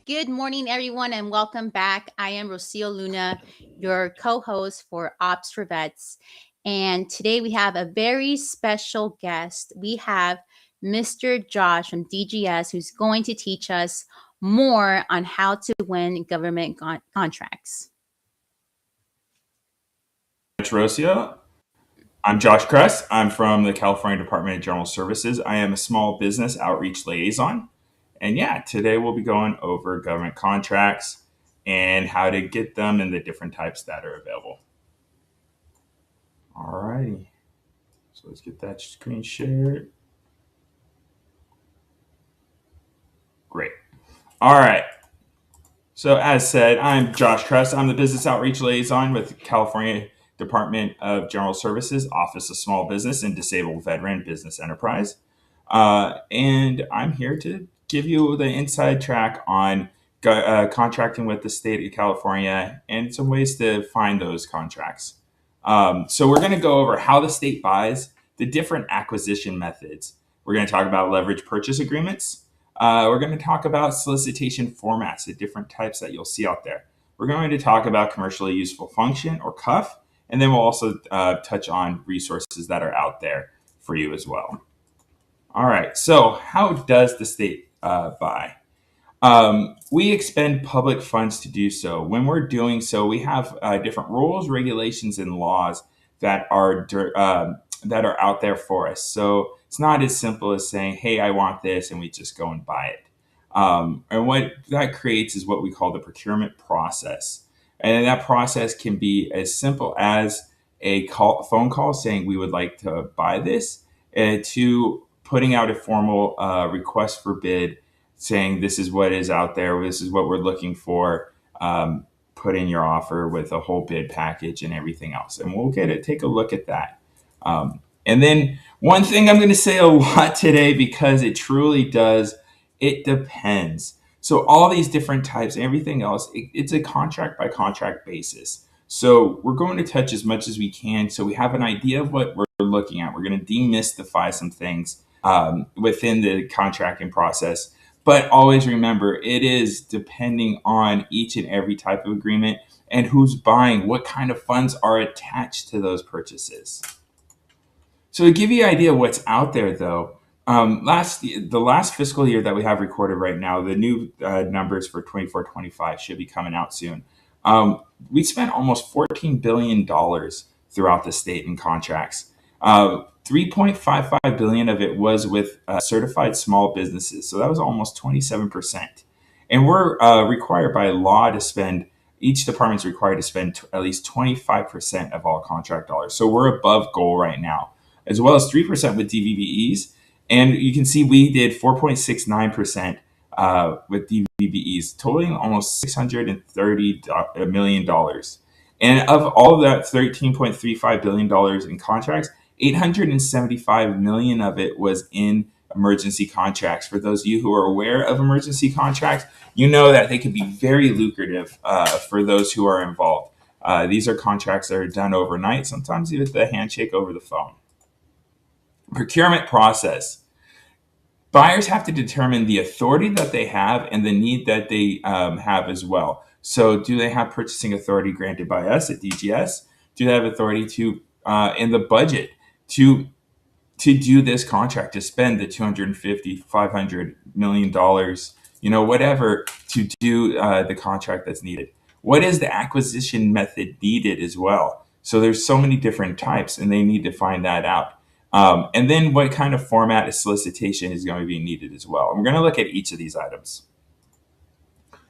Good morning, everyone, and welcome back. I am Rocio Luna, your co host for Ops for Vets. And today we have a very special guest. We have Mr. Josh from DGS, who's going to teach us more on how to win government contracts. Rocio. I'm Josh Kress. I'm from the California Department of General Services. I am a small business outreach liaison. And yeah, today we'll be going over government contracts and how to get them and the different types that are available. All righty. So let's get that screen shared. Great. All right. So as said, I'm Josh Kress. I'm the business outreach liaison with California Department of General Services, Office of Small Business and Disabled Veteran Business Enterprise. And I'm here to give you the inside track on contracting with the state of California and some ways to find those contracts. So we're going to go over how the state buys, the different acquisition methods. We're going to talk about leverage purchase agreements. We're going to talk about solicitation formats, the different types that you'll see out there. We're going to talk about commercially useful function or CUF, and then we'll also touch on resources that are out there for you as well. All right, so how does the state buy? We expend public funds to do so. When we're doing so, we have different rules, regulations, and laws that are out there for us. So it's not as simple as saying, "Hey, I want this," and we just go and buy it. And what that creates is what we call the procurement process, and that process can be as simple as a phone call saying we would like to buy this, to putting out a formal request for bid saying this is what is out there, this is what we're looking for, put in your offer with a whole bid package and everything else. And we'll take a look at that. And then one thing I'm going to say a lot today, because it truly does, it depends. So all these different types, everything else, it's a contract by contract basis. So we're going to touch as much as we can so we have an idea of what we're looking at. We're going to demystify some things within the contracting process. But always remember, it is depending on each and every type of agreement and who's buying, what kind of funds are attached to those purchases. So to give you an idea of what's out there, though, the last fiscal year that we have recorded right now, the new numbers for 24-25 should be coming out soon. We spent almost $14 billion throughout the state in contracts. 3.55 billion of it was with certified small businesses. So that was almost 27%. And we're required by law to spend, each department's required to spend at least 25% of all contract dollars. So we're above goal right now, as well as 3% with DVBEs. And you can see we did 4.69% with DVBEs, totaling almost $630 million. And of all of that $13.35 billion in contracts, 875 million of it was in emergency contracts. For those of you who are aware of emergency contracts, you know that they can be very lucrative for those who are involved. These are contracts that are done overnight, sometimes even with a handshake over the phone. Procurement process. Buyers have to determine the authority that they have and the need that they have as well. So do they have purchasing authority granted by us at DGS? Do they have authority to, in the budget, to do this contract, to spend the $250, $500 million, whatever, to do the contract that's needed? What is the acquisition method needed as well? So there's so many different types, and they need to find that out. And then what kind of format of solicitation is going to be needed as well. And we're going to look at each of these items.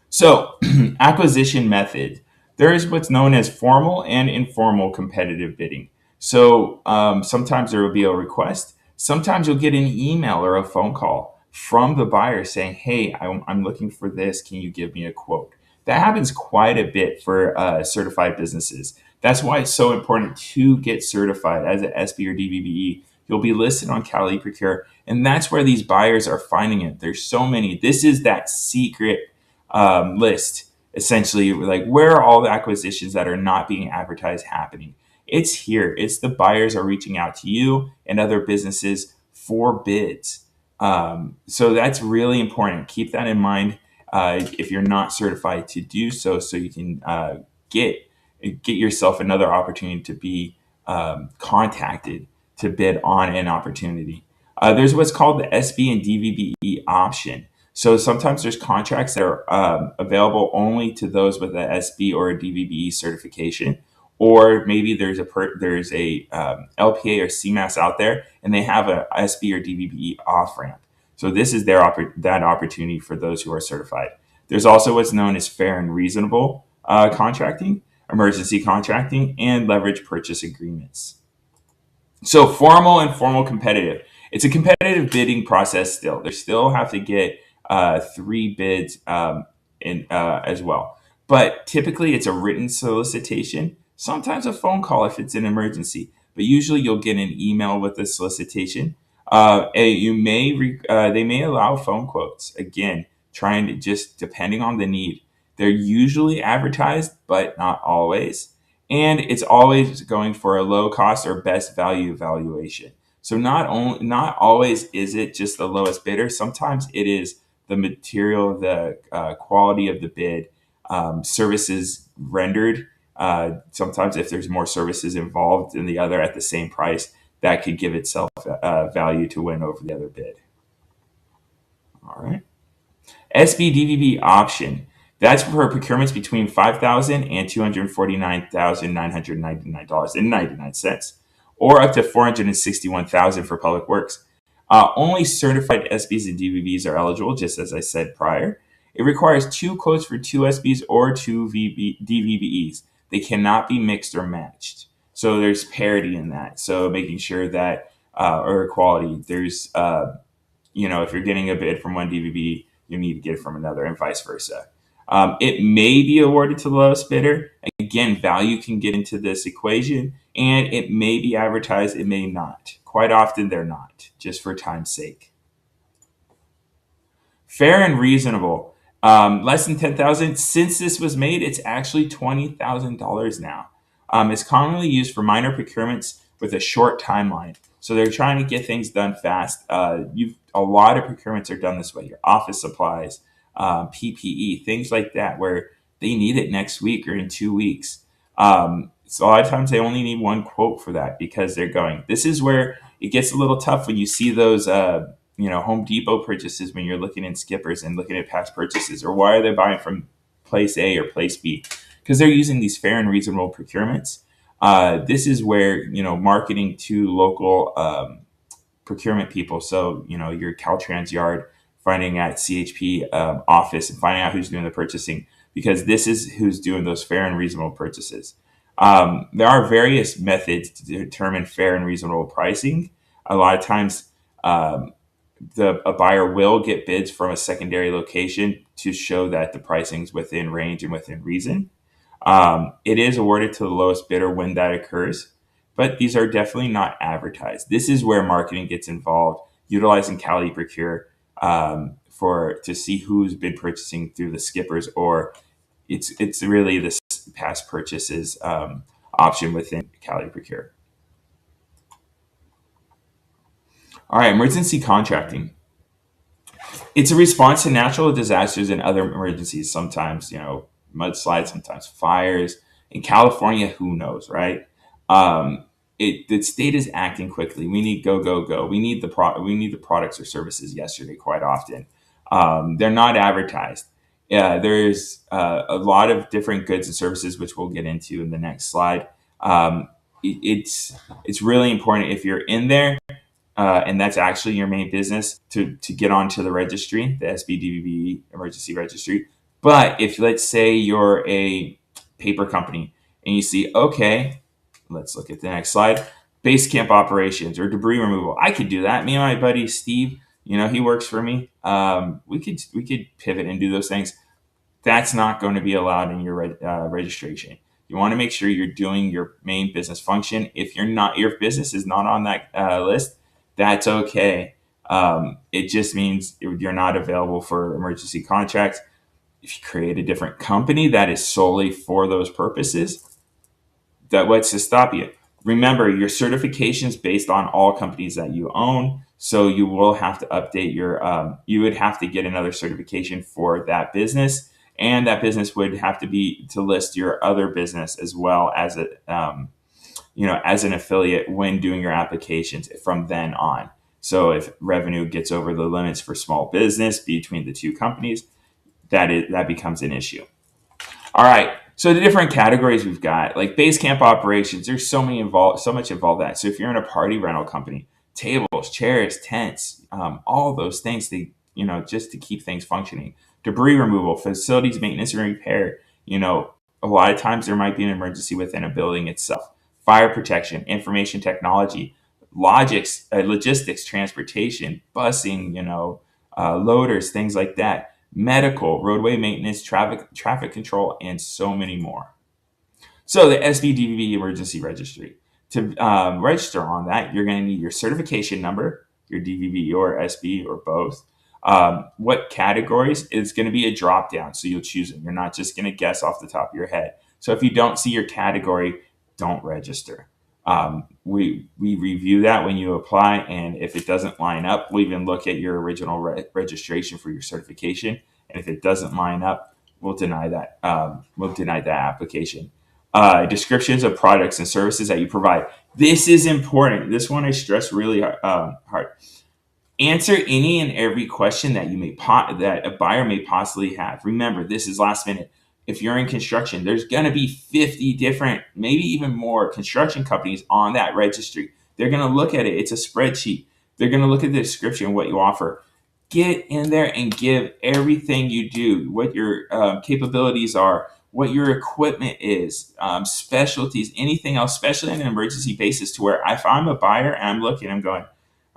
So acquisition method. There is what's known as formal and informal competitive bidding. So sometimes there will be a request. Sometimes you'll get an email or a phone call from the buyer saying, "Hey, I'm looking for this. Can you give me a quote?" That happens quite a bit for certified businesses. That's why it's so important to get certified as an SB or DVBE. You'll be listed on Cal eProcure, and that's where these buyers are finding it. There's so many. This is that secret list, essentially, like where are all the acquisitions that are not being advertised happening? It's here. It's the buyers are reaching out to you and other businesses for bids. So that's really important. Keep that in mind. if you're not certified to do so, so you can get yourself another opportunity to be contacted to bid on an opportunity. There's what's called the SB and DVBE option. So sometimes there's contracts that are available only to those with a SB or a DVBE certification, or maybe there's a LPA or CMAS out there, and they have a SB or DVBE off ramp. So this is that opportunity for those who are certified. There's also what's known as fair and reasonable contracting, emergency contracting, and leverage purchase agreements. So formal and formal competitive. It's a competitive bidding process still. They still have to get 3 bids as well. But typically it's a written solicitation, sometimes a phone call if it's an emergency. But usually you'll get an email with a solicitation. They may allow phone quotes. Again, trying to just depending on the need. They're usually advertised, but not always. And it's always going for a low cost or best value valuation. So not always is it just the lowest bidder. Sometimes it is the material, the quality of the bid, services rendered. Sometimes if there's more services involved than the other at the same price, that could give itself value to win over the other bid. All right. SBDVB option. That's for procurements between $5,000 and $249,999.99, or up to $461,000 for public works. Only certified SBs and DVBs are eligible, just as I said prior. It requires 2 quotes for 2 SBs or 2 DVBEs. They cannot be mixed or matched. So there's parity in that. So making sure that, or equality, there's, if you're getting a bid from one DVB, you need to get it from another, and vice versa. It may be awarded to the lowest bidder. Again, value can get into this equation, and it may be advertised, it may not. Quite often they're not, just for time's sake. Fair and reasonable. Less than $10,000. Since this was made, it's actually $20,000 now. It's commonly used for minor procurements with a short timeline. So they're trying to get things done fast. A lot of procurements are done this way. Your office supplies, PPE, things like that, where they need it next week or in 2 weeks. So a lot of times they only need 1 quote for that because they're going. This is where it gets a little tough when you see those, Home Depot purchases when you're looking in Skippers and looking at past purchases, or why are they buying from place A or place B? Because they're using these fair and reasonable procurements. This is where, marketing to local procurement people. So, your Caltrans yard, finding at CHP office and finding out who's doing the purchasing, because this is who's doing those fair and reasonable purchases. There are various methods to determine fair and reasonable pricing. A lot of times, a buyer will get bids from a secondary location to show that the pricing is within range and within reason. It is awarded to the lowest bidder when that occurs, but these are definitely not advertised. This is where marketing gets involved, utilizing Cali Procure to see who's been purchasing through the Skippers, or it's really this past purchases option within Cali Procure. All right, emergency contracting. It's a response to natural disasters and other emergencies. Sometimes, mudslides, sometimes fires. In California, who knows, right? The state is acting quickly. We need go, go, go. We need the products or services yesterday quite often. They're not advertised. There's a lot of different goods and services, which we'll get into in the next slide. It's really important if you're in there, and that's actually your main business, to get onto the registry, the SBDVB emergency registry. But if, let's say, you're a paper company and you see, okay, let's look at the next slide, base camp operations or debris removal, I could do that. Me and my buddy Steve, he works for me. We could pivot and do those things. That's not going to be allowed in your registration. You want to make sure you're doing your main business function. If your business is not on that list, that's okay. It just means you're not available for emergency contracts. If you create a different company that is solely for those purposes, what's to stop you? Remember, your certification is based on all companies that you own. So you will have to update you would have to get another certification for that business. And that business would have to be to list your other business as well as as an affiliate when doing your applications from then on. So if revenue gets over the limits for small business between the two companies, that becomes an issue. All right. So the different categories we've got, like base camp operations, there's so much involved in that. So if you're in a party rental company, tables, chairs, tents, all those things, just to keep things functioning. Debris removal, facilities maintenance and repair. A lot of times there might be an emergency within a building itself. Fire protection, information technology, logistics, transportation, busing, loaders, things like that, medical, roadway maintenance, traffic control, and so many more. So the SBDVV emergency registry. To register on that, you're going to need your certification number, your DVV or SB or both. What categories is going to be a drop down, so you'll choose them. You're not just going to guess off the top of your head. So if you don't see your category, don't register. We review that when you apply, and if it doesn't line up, we'll even look at your original registration for your certification. And if it doesn't line up, we'll deny that. We'll deny that application. Descriptions of products and services that you provide. This is important. This one I stress really hard. Answer any and every question that that a buyer may possibly have. Remember, this is last minute. If you're in construction, there's going to be 50 different, maybe even more construction companies on that registry. They're going to look at it. It's a spreadsheet. They're going to look at the description, what you offer. Get in there and give everything you do, what your capabilities are, what your equipment is, specialties, anything else, especially on an emergency basis, to where if I'm a buyer and I'm looking, I'm going,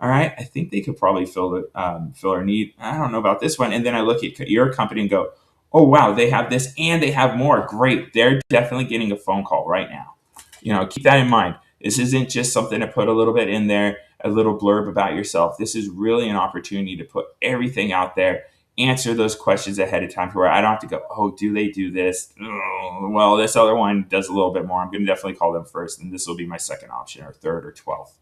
all right, I think they could probably fill our need. I don't know about this one. And then I look at your company and go, oh, wow, they have this and they have more. Great. They're definitely getting a phone call right now. Keep that in mind. This isn't just something to put a little bit in there, a little blurb about yourself. This is really an opportunity to put everything out there, answer those questions ahead of time to where I don't have to go, oh, do they do this? Oh, well, this other one does a little bit more. I'm going to definitely call them first, and this will be my second option or third or 12th.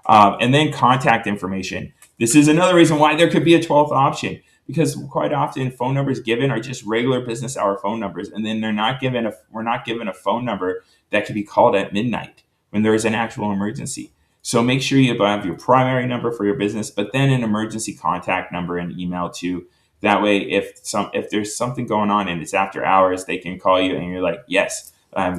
And then contact information. This is another reason why there could be a 12th option, because quite often phone numbers given are just regular business hour phone numbers, and then we're not given a phone number that can be called at midnight when there is an actual emergency. So make sure you have your primary number for your business, but then an emergency contact number and email too. That way, if there's something going on and it's after hours, they can call you and you're like, yes.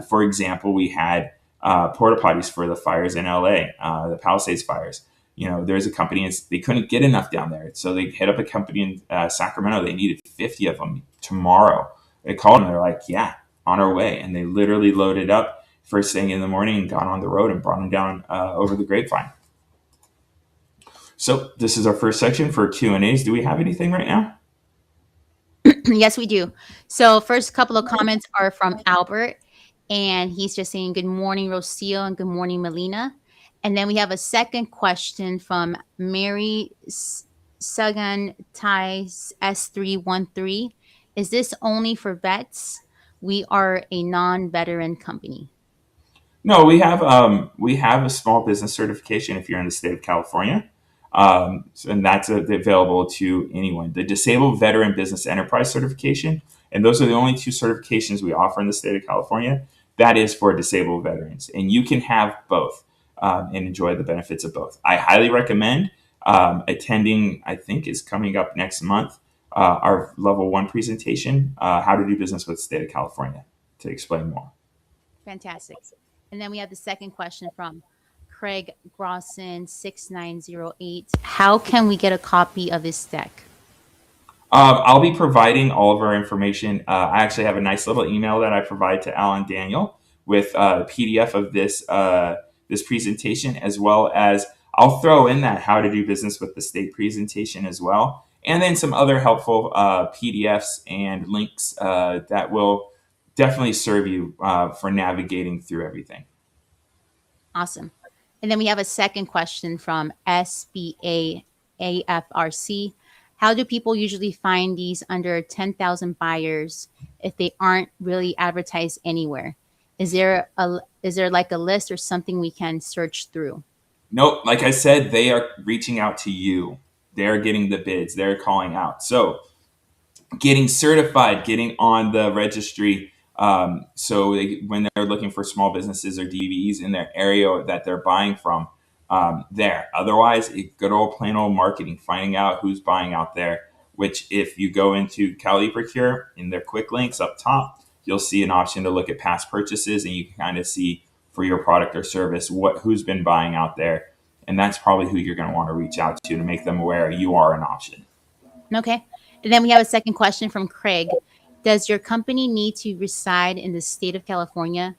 For example, we had porta potties for the fires in LA, the Palisades fires. There's a company, and they couldn't get enough down there. So they hit up a company in Sacramento. They needed 50 of them tomorrow. They called them. They're like, yeah, on our way. And they literally loaded up first thing in the morning and got on the road and brought them down over the grapevine. So this is our first section for Q&As. Do we have anything right now? Yes, we do. So first couple of comments are from Albert, and he's just saying good morning, Rocio, and good morning, Melina. And then we have a second question from Mary Sagan Ties S313. Is this only for vets? We are a non-veteran company. No, we have a small business certification if you're in the state of California, and that's available to anyone. The Disabled Veteran Business Enterprise certification, and those are the only two certifications we offer in the state of California. That is for disabled veterans, and you can have both and enjoy the benefits of both. I highly recommend attending. I think is coming up next month. Our level 1 presentation, how to do business with the state of California, to explain more. Fantastic. And then we have the second question from Craig Grosson 6908. How can we get a copy of this deck? I'll be providing all of our information. I actually have a nice little email that I provide to Alan Daniel with a PDF of this presentation, as well as I'll throw in that how to do business with the state presentation as well, and then some other helpful PDFs and links that will definitely serve you for navigating through everything. Awesome. And then we have a second question from SBA AFRC. How do people usually find these under 10,000 buyers if they aren't really advertised anywhere? Is there like a list or something we can search through? Nope. Like I said, they are reaching out to you. They're getting the bids. They're calling out. So getting certified, getting on the registry. When they're looking for small businesses or DVEs in their area that they're buying from, there. Otherwise, good old plain old marketing, finding out who's buying out there. Which, if you go into Cali Procure in their quick links up top, you'll see an option to look at past purchases, and you can kind of see for your product or service who's been buying out there, and that's probably who you're going to want to reach out to make them aware you are an option. Okay. And then we have a second question from Craig. Does your company need to reside in the state of California?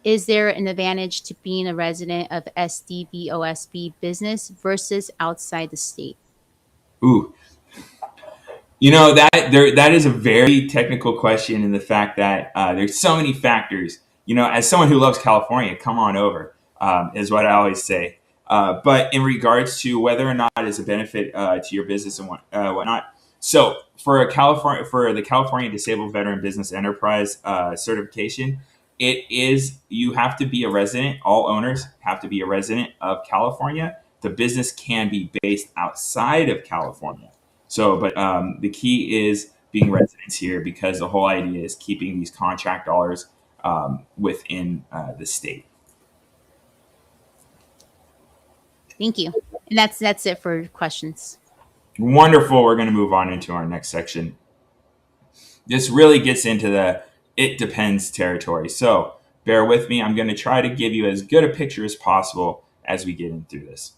Is there an advantage to being a resident of SDVOSB business versus outside the state? Ooh, that is a very technical question in the fact that there's so many factors. As someone who loves California, come on over, is what I always say. But in regards to whether or not it's a benefit to your business and whatnot, so for the California Disabled Veteran Business Enterprise certification, you have to be a resident. All owners have to be a resident of California. The business can be based outside of California. But the key is being residents here, because the whole idea is keeping these contract dollars within the state. Thank you. And that's it for questions. Wonderful. We're going to move on into our next section. This really gets into the it depends territory. So bear with me. I'm going to try to give you as good a picture as possible as we get into this.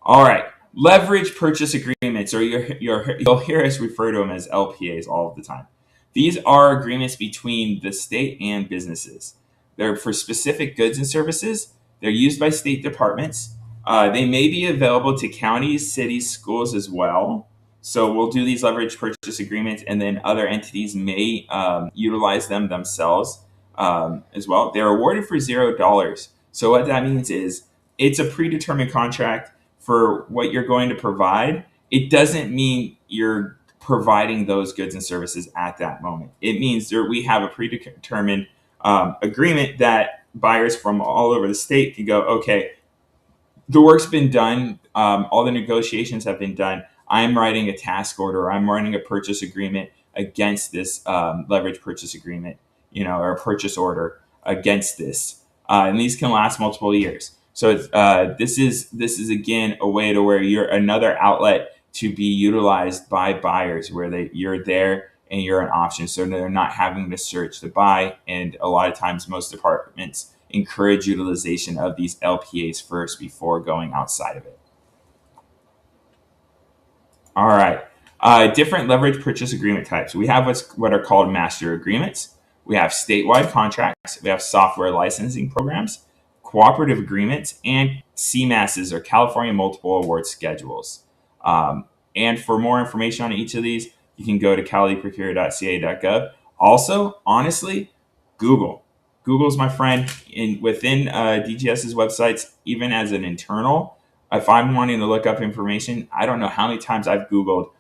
All right. Leverage purchase agreements, or you'll hear us refer to them as LPAs all of the time. These are agreements between the state and businesses. They're for specific goods and services. They're used by state departments. They may be available to counties, cities, schools as well. So we'll do these leverage purchase agreements, and then other entities may utilize them themselves as well. They're awarded for $0. So what that means is it's a predetermined contract for what you're going to provide. It doesn't mean you're providing those goods and services at that moment. It means we have a predetermined agreement that buyers from all over the state can go, okay, the work's been done. All the negotiations have been done. I'm writing a task order. I'm writing a purchase agreement against this leverage purchase agreement, or a purchase order against this. And these can last multiple years. So this is again a way to where you're another outlet to be utilized by buyers, where you're there and you're an option, so they're not having to search to buy. And a lot of times, most departments encourage utilization of these LPAs first before going outside of it. All right, different leverage purchase agreement types. We have what are called master agreements. We have statewide contracts. We have software licensing programs, cooperative agreements, and CMASs, or California Multiple Award Schedules. And for more information on each of these, you can go to caliprocure.ca.gov. Also, honestly, Google. Google's my friend. Within DGS's websites, even as an internal, if I'm wanting to look up information, I don't know how many times I've Googled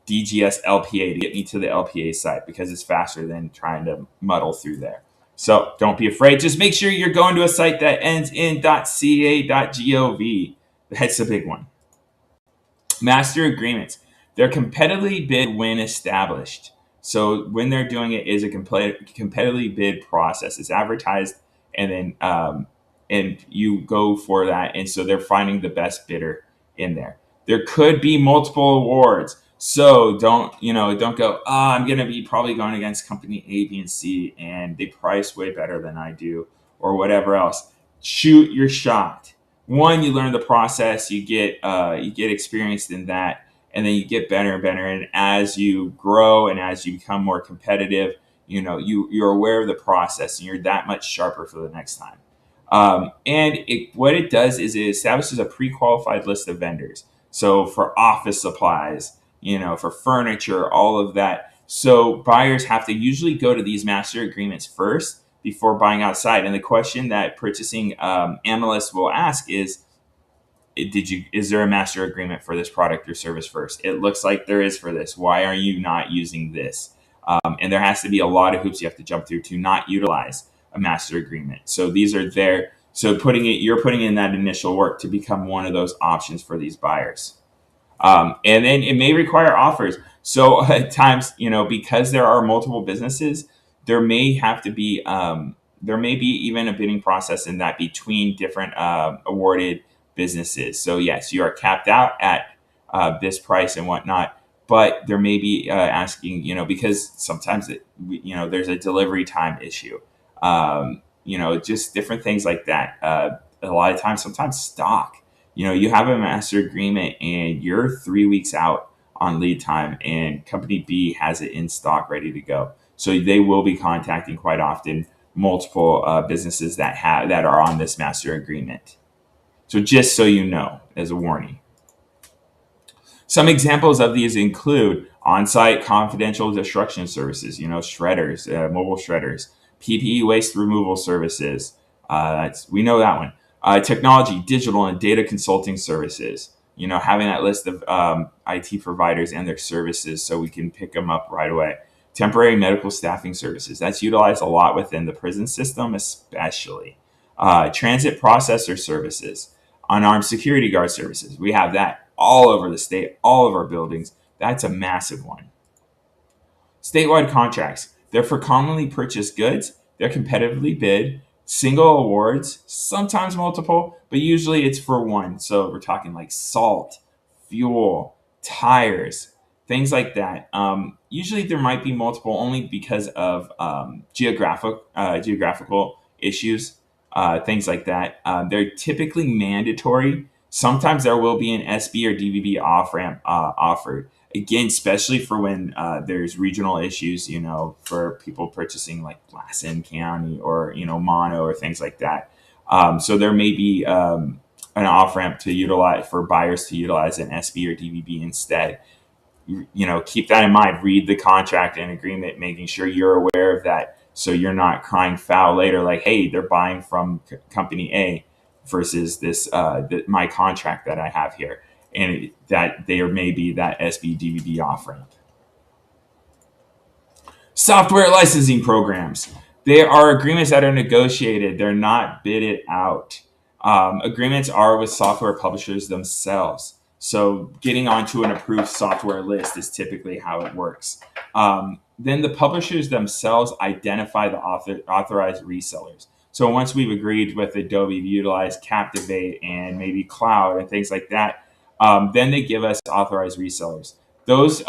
DGS LPA to get me to the LPA site, because it's faster than trying to muddle through there. So don't be afraid. Just make sure you're going to a site that ends in .ca.gov. That's a big one. Master agreements. They're competitively bid when established. So when they're doing it is a competitively bid process. It's advertised, and then and you go for that. And so they're finding the best bidder in there. There could be multiple awards. So don't go, I'm going to be probably going against company A, B, and C, and they price way better than I do, or whatever else. Shoot your shot. One, you learn the process, you get experienced in that, and then you get better and better. And as you grow and as you become more competitive, you're aware of the process, and you're that much sharper for the next time. What it does is it establishes a pre-qualified list of vendors. So for office supplies, for furniture, all of that. So buyers have to usually go to these master agreements first before buying outside. And the question that purchasing analysts will ask is there a master agreement for this product or service first? It looks like there is for this. Why are you not using this? And there has to be a lot of hoops you have to jump through to not utilize a master agreement. So these are there. So you're putting in that initial work to become one of those options for these buyers. And then it may require offers. So at times, because there are multiple businesses, there may have to be, there may be even a bidding process in that between different awarded businesses. So yes, you are capped out at this price and whatnot, but there may be asking, because sometimes there's a delivery time issue. Just different things like that. A lot of times, sometimes stock. You have a master agreement and you're 3 weeks out on lead time, and company B has it in stock ready to go. So they will be contacting quite often multiple businesses that are on this master agreement. So just so you know, as a warning. Some examples of these include on-site confidential destruction services, shredders, mobile shredders, PPE waste removal services. We know that one. Technology, digital, and data consulting services. Having that list of IT providers and their services so we can pick them up right away. Temporary medical staffing services. That's utilized a lot within the prison system, especially. Transit processor services. Unarmed security guard services. We have that all over the state, all of our buildings. That's a massive one. Statewide contracts. They're for commonly purchased goods. They're competitively bid, single awards, sometimes multiple, but usually it's for one. So we're talking like salt, fuel, tires, things like that. Usually there might be multiple only because of geographical issues, things like that. They're typically mandatory. Sometimes there will be an SB or DVB off ramp offered. Again, especially for when there's regional issues, for people purchasing like Lassen County or, Mono or things like that. So there may be an off ramp to utilize for buyers to utilize an SB or DVB instead. Keep that in mind. Read the contract and agreement, making sure you're aware of that, so you're not crying foul later, like, hey, they're buying from company A versus this my contract that I have here, and that there may be that SB DVB off ramp. Software licensing programs. They are agreements that are negotiated. They're not bidded out. Agreements are with software publishers themselves. So getting onto an approved software list is typically how it works. Then the publishers themselves identify the authorized resellers. So once we've agreed with Adobe to utilize Captivate and maybe Cloud and things like that, then they give us authorized resellers. Those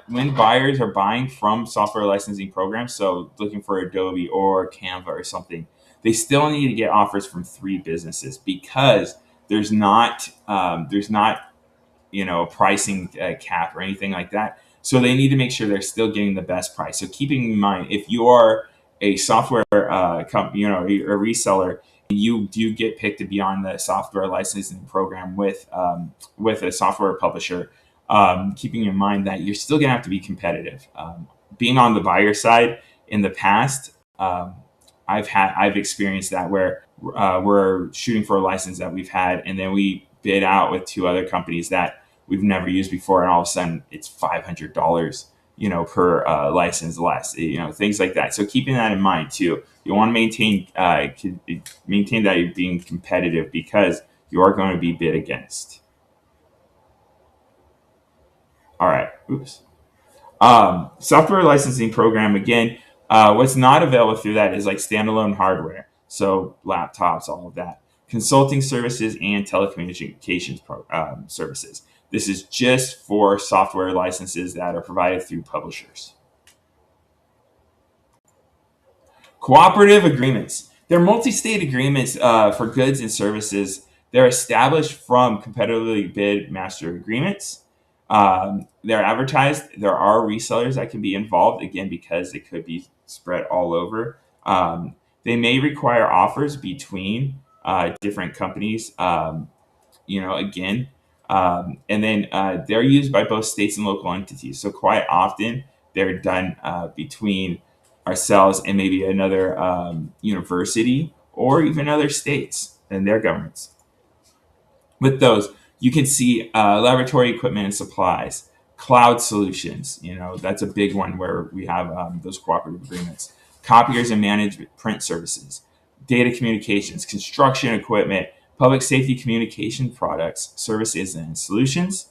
when buyers are buying from software licensing programs, so looking for Adobe or Canva or something, they still need to get offers from 3 businesses, because there's not a pricing cap or anything like that. So they need to make sure they're still getting the best price. So keeping in mind, if you are a software company, a reseller, you do get picked to be on the software licensing program with a software publisher. Keeping in mind that you're still gonna have to be competitive. Being on the buyer side in the past, I've experienced that where we're shooting for a license that we've had, and then we bid out with 2 other companies that we've never used before, and all of a sudden it's $500, per license less, things like that. So keeping that in mind too, you want to maintain that you're being competitive, because you are going to be bid against. All right. Oops. Software licensing program, again, what's not available through that is like standalone hardware. So laptops, all of that. Consulting services and telecommunications services. This is just for software licenses that are provided through publishers. Cooperative agreements. They're multi-state agreements for goods and services. They're established from competitively bid master agreements. They're advertised. There are resellers that can be involved, again, because it could be spread all over. They may require offers between different companies, again. And then they're used by both states and local entities. So quite often they're done between ourselves and maybe another university or even other states and their governments. With those, you can see laboratory equipment and supplies, cloud solutions. That's a big one where we have those cooperative agreements. copiers and managed print services, data communications, construction equipment, public safety communication products, services and solutions,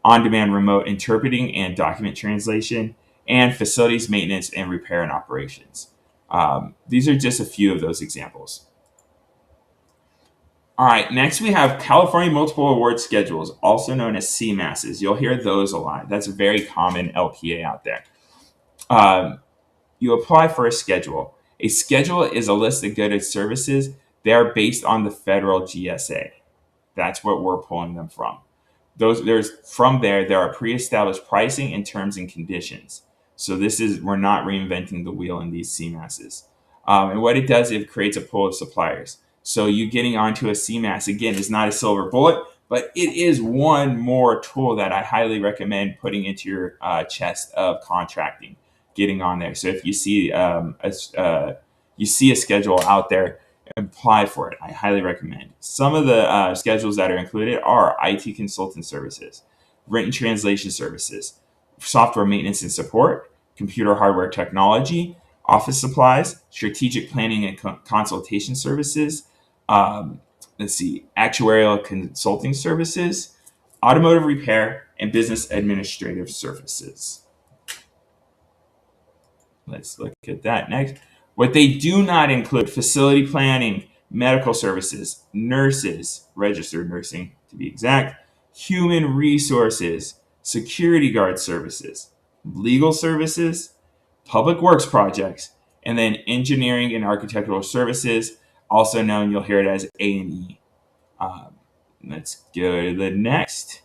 on-demand remote interpreting and document translation, and facilities maintenance and repair and operations. These are just a few of those examples. All right, next we have California Multiple Award Schedules, also known as CMASs. You'll hear those a lot. That's a very common LPA out there. You apply for a schedule. A schedule is a list of goods and services. They are based on the federal GSA. That's what we're pulling them from. There are pre-established pricing and terms and conditions. So we're not reinventing the wheel in these CMASs. And what it does, it creates a pool of suppliers. So you getting onto a CMAS, again, is not a silver bullet, but it is one more tool that I highly recommend putting into your chest of contracting, getting on there. So if you see a schedule out there, apply for it. I highly recommend. Some of the schedules that are included are IT consultant services, written translation services, software maintenance and support, computer hardware technology, office supplies, strategic planning and consultation services, actuarial consulting services, automotive repair, and business administrative services. Let's look at that next. What they do not include: facility planning, medical services, nurses, registered nursing to be exact, human resources, security guard services, legal services, public works projects, and then engineering and architectural services, also known, you'll hear it as A&E. Let's go to the next.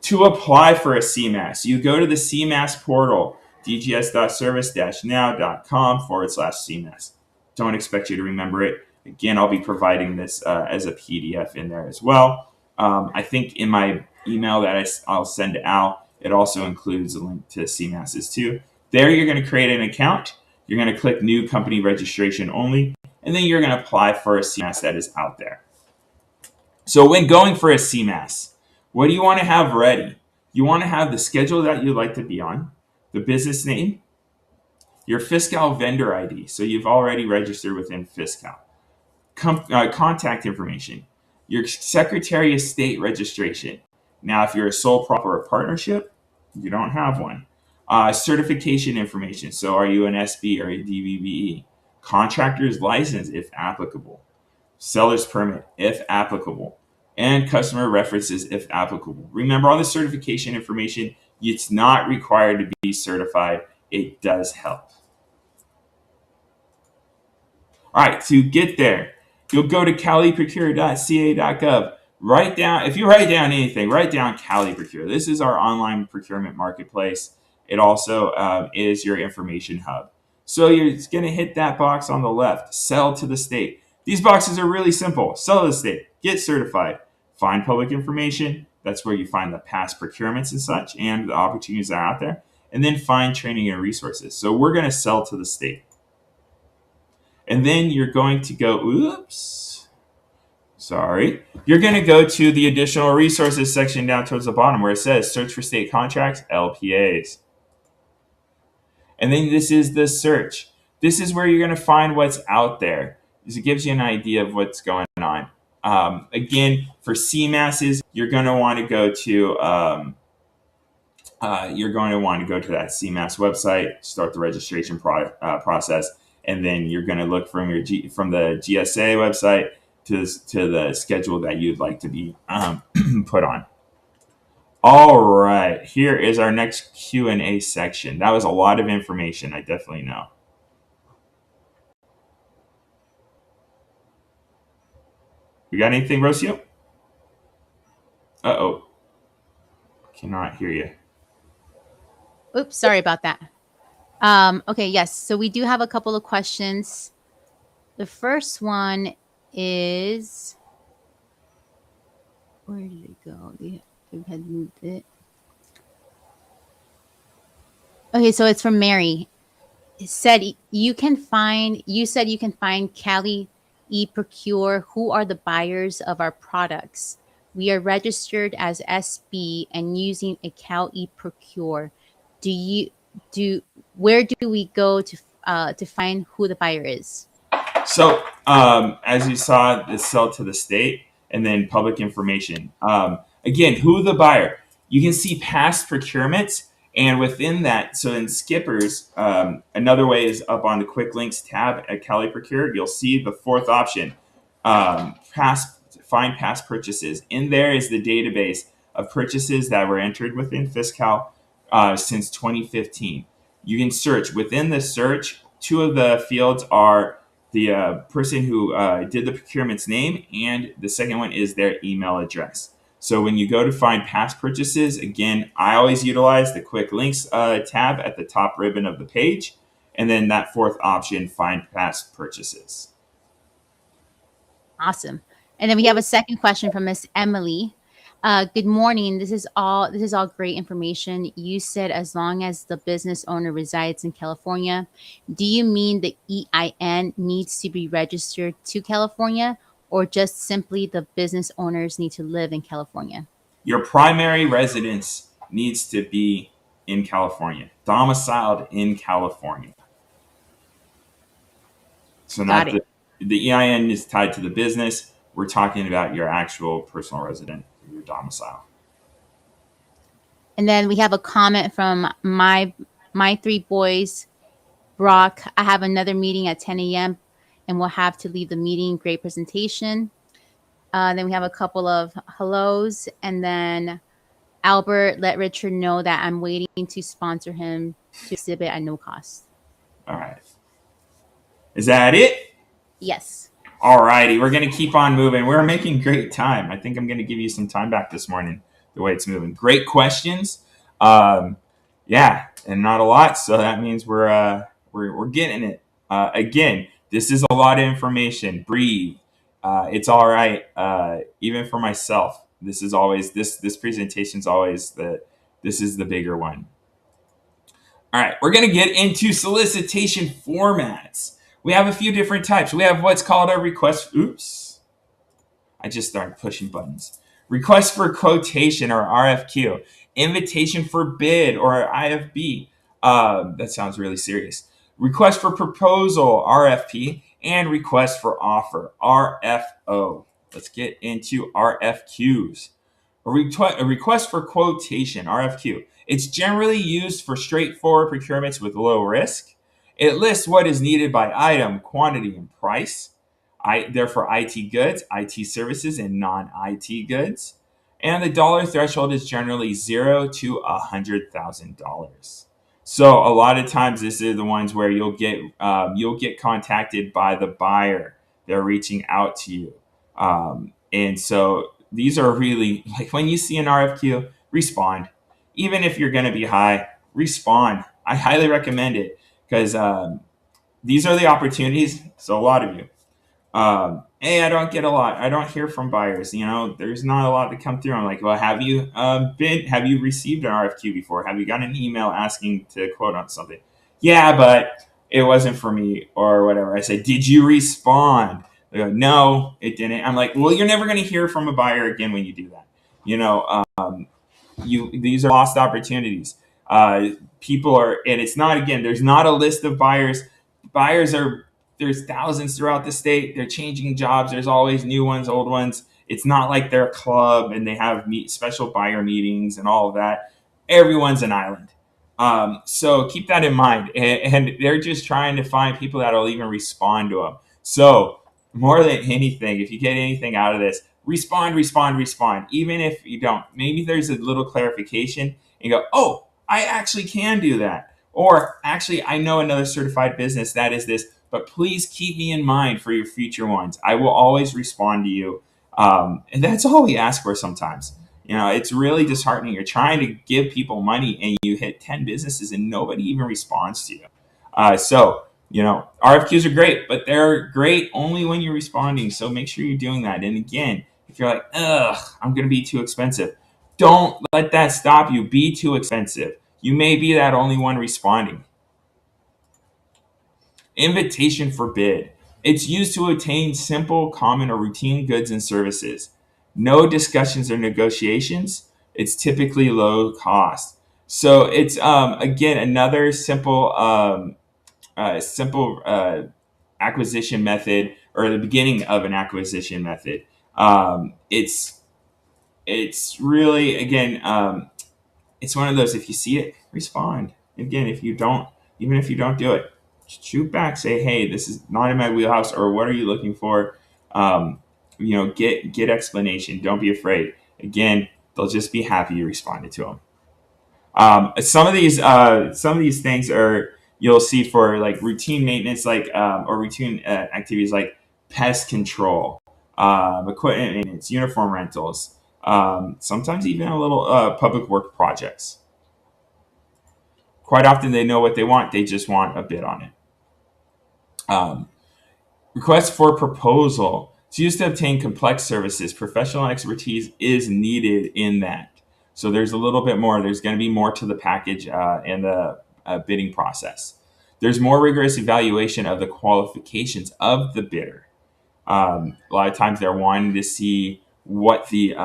To apply for a CMAS, you go to the CMAS portal, dgs.service-now.com/CMAS. Don't expect you to remember it. Again, I'll be providing this as a PDF in there as well. I think in my email that I'll send to Al, it also includes a link to CMASs too. There, you're going to create an account. You're going to click New Company Registration Only, and then you're going to apply for a CMAS that is out there. So when going for a CMAS, what do you want to have ready? You want to have the schedule that you'd like to be on, the business name, your fiscal vendor ID, so you've already registered within fiscal, contact information, your Secretary of State registration. Now, if you're a sole prop or a partnership, you don't have one. Certification information, so are you an SB or a DVBE? Contractor's license, if applicable. Seller's permit, if applicable. And customer references, if applicable. Remember, all the certification information, it's not required to be certified. It does help. All right, to get there, you'll go to caliprocure.ca.gov. If you write down anything, write down Cali Procure. This is our online procurement marketplace. It also is your information hub. So you're going to hit that box on the left, sell to the state. These boxes are really simple. Sell to the state, get certified, find public information. That's where you find the past procurements and such and the opportunities that are out there. And then find training and resources. So we're going to sell to the state. And then you're going to go, You're going to go to the additional resources section down towards the bottom where it says search for state contracts, LPAs. And then this is the search. This is where you're going to find what's out there. It gives you an idea of what's going on. Again, for CMASs, you're going to want to go to that CMAS website, start the registration process, and then you're going to look from the GSA website to the schedule that you'd like to be put on. All right, here is our next Q&A section. That was a lot of information, I definitely know. We got anything, Rocio? Uh-oh. Cannot hear you. Oops, sorry about that. Okay, yes. So we do have a couple of questions. The first one is, where did it go? They had moved it. Okay, so it's from Mary. It said you said you can find Cali eProcure. Who are the buyers of our products? We are registered as SB and using a Cal eProcure. Where do we go to to find who the buyer is? So, as you saw, the sell to the state and then public information. Again, who the buyer? You can see past procurements, and within that, so in Skippers, another way is up on the quick links tab at Cali Procure. You'll see the fourth option, find past purchases. In there is the database of purchases that were entered within Fiscal since 2015. You can search within the search. Two of the fields are the person who did the procurement's name, and the second one is their email address. So when you go to find past purchases, again, I always utilize the quick links tab at the top ribbon of the page, and then that fourth option, find past purchases. Awesome. And then we have a second question from Miss Emily. Good morning. This is all great information. You said as long as the business owner resides in California. Do you mean the EIN needs to be registered to California, or just simply the business owners need to live in California? Your primary residence needs to be in California, domiciled in California. So Got not it. the EIN is tied to the business. We're talking about your actual personal resident, your domicile. And then we have a comment from my three boys. Brock, I have another meeting at 10 a.m. and we'll have to leave the meeting. Great presentation. Then we have a couple of hellos. And then Albert, let Richard know that I'm waiting to sponsor him to exhibit at no cost. All right. Is that it? Yes. All righty. We're going to keep on moving. We're making great time. I think I'm going to give you some time back this morning, the way it's moving. Great questions. Yeah, and not a lot. So that means we're getting it. Again, this is a lot of information. Breathe. It's all right. Even for myself, this is always this presentation's always this is the bigger one. All right, we're going to get into solicitation formats. We have a few different types. We have what's called a request. Oops. I just started pushing buttons. Request for quotation, or RFQ. Invitation for bid, or IFB. That sounds really serious. Request for proposal, RFP. And request for offer, RFO. Let's get into RFQs. A request for quotation, RFQ. It's generally used for straightforward procurements with low risk. It lists what is needed by item, quantity, and price. Therefore, IT goods, IT services, and non-IT goods. And the dollar threshold is generally $0 to $100,000. So a lot of times, this is the ones where you'll get contacted by the buyer. They're reaching out to you, and so these are really, like, when you see an RFQ, respond. Even if you're going to be high, respond. I highly recommend it, because these are the opportunities. So a lot of you, hey, I don't get a lot. I don't hear from buyers. There's not a lot to come through. I'm like, well, have you received an RFQ before? Have you got an email asking to quote on something? Yeah, but it wasn't for me, or whatever. I said, did you respond? They go, no, it didn't. I'm like, well, you're never going to hear from a buyer again when you do that. These are lost opportunities. People are, and it's not, again, there's not a list of buyers. There's thousands throughout the state. They're changing jobs. There's always new ones, old ones. It's not like they're a club and they have special buyer meetings and all of that. Everyone's an island. So keep that in mind. And they're just trying to find people that will even respond to them. So more than anything, if you get anything out of this, respond. Even if you don't, maybe there's a little clarification and you go, oh, I actually can do that. Or actually, I know another certified business that is this, but please keep me in mind for your future ones. I will always respond to you. And that's all we ask for sometimes. It's really disheartening. You're trying to give people money and you hit 10 businesses and nobody even responds to you. So RFQs are great, but they're great only when you're responding. So make sure you're doing that. And again, if you're like, I'm going to be too expensive, don't let that stop you. Be too expensive. You may be that only one responding. Invitation for bid. It's used to obtain simple, common, or routine goods and services. No discussions or negotiations. It's typically low cost. So it's, again, another simple simple acquisition method, or the beginning of an acquisition method. It's really, again, it's one of those, if you see it, respond. Again, if you don't, even if you don't do it, shoot back, say, hey, this is not in my wheelhouse, or what are you looking for? Get explanation. Don't be afraid. Again, they'll just be happy you responded to them. Some of these things are, you'll see for like routine maintenance, like or routine activities like pest control, equipment maintenance, uniform rentals, sometimes even a little public work projects. Quite often, they know what they want; they just want a bid on it. Um, Request for proposal. It's used to obtain complex services. Professional expertise is needed in that. So there's a little bit more. There's going to be more to the package and the bidding process. There's more rigorous evaluation of the qualifications of the bidder. A lot of times they're wanting to see what your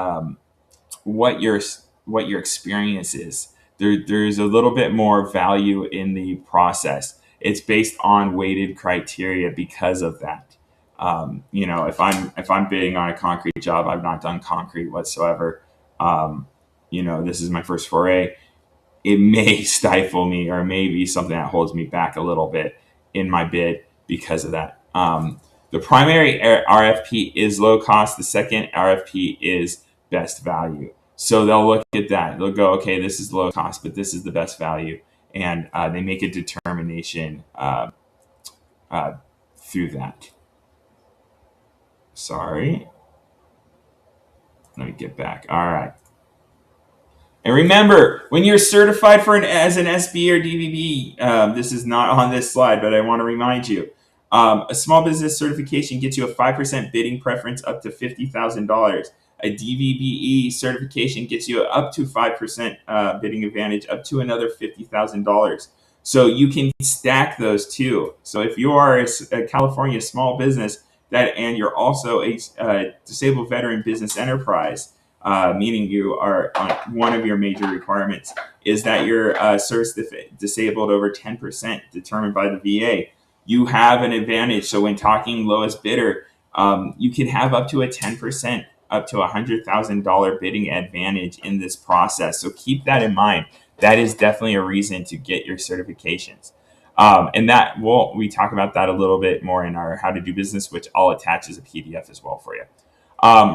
experience is. There's a little bit more value in the process. It's based on weighted criteria because of that. If I'm bidding on a concrete job, I've not done concrete whatsoever. This is my first foray. It may stifle me, or maybe something that holds me back a little bit in my bid because of that. The primary RFP is low cost. The second RFP is best value. So they'll look at that. They'll go, okay, this is low cost, but this is the best value. And they make a determination through that. Sorry. Let me get back. All right. And remember, when you're certified as an SB or DVB, this is not on this slide, but I want to remind you, a small business certification gets you a 5% bidding preference up to $50,000. A DVBE certification gets you up to 5% bidding advantage up to another $50,000. So you can stack those two. So if you are a California small business and you're also a disabled veteran business enterprise, meaning you are one of your major requirements is that you're service disabled over 10% determined by the VA. You have an advantage. So when talking lowest bidder, you can have up to a 10%, up to $100,000 bidding advantage in this process. So keep that in mind. That is definitely a reason to get your certifications. And we talk about that a little bit more in our How to Do Business, which I'll attach as a PDF as well for you.